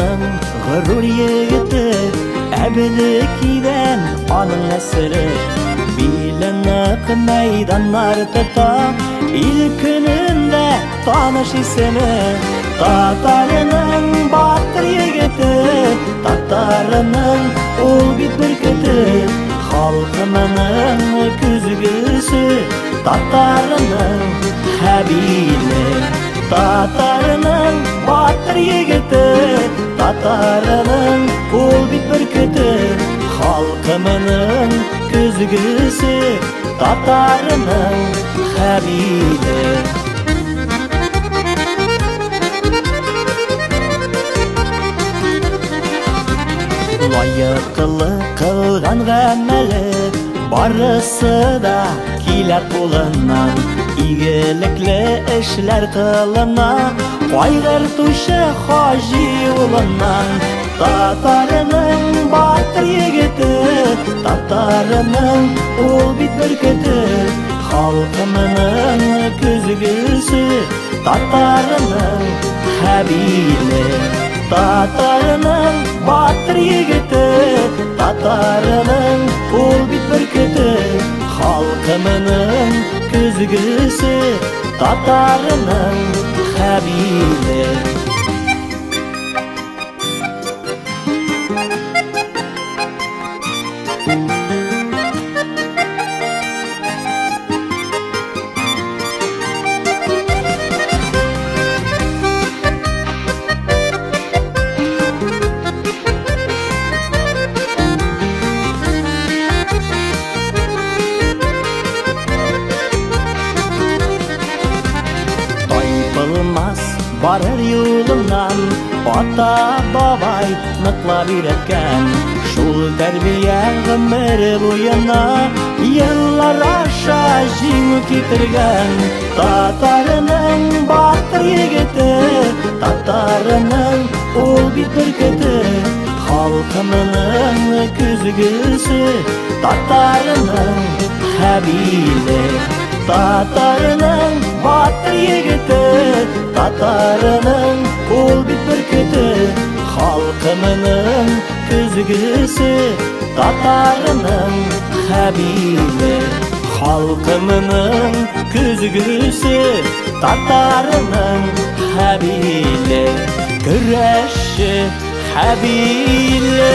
Татарының ғұрур егіті, әбілікиден аның әсірі. Билін ық майданнар тұта, ил күнінде таныш есімі. Татарының батыр егіті, татарының ол бит бүркіті. Халқымының күзгісі, татарының хәбилі. Татарының батыр егіті, татарының ол бит бүркіті. Халқымының күзгісі, татарының хәбилі. Лайықлы қылған ғәмәлі, барысы да келер қолынан. Игіліклі ішлер қылына, қайғыртушы хажи ұлынан. Татарының батыр егіті, татарының ол бит бүркіті. Халқымының күзгісі, татарының хәбилі. Татарының батыр егіті, татарының ол бит бүркіті. Халқымының күзгісі, татарының хәбилі. Барыр юлымнан, ата бабай ныклап үйреткән. Шул тәрбия гомер буена, еллар аша җиңү китергән. Татарының батыр егіті, татарының ул бит бүркіті. Халқымның күзгісі, татарының хәбилі. Татарының батыр егіті, татарының ол бит бүркіті. Халқымның күзгісі, татарының хәбилі. Халқымның күзгісі, татарының хәбилі. Көрәші хәбилі.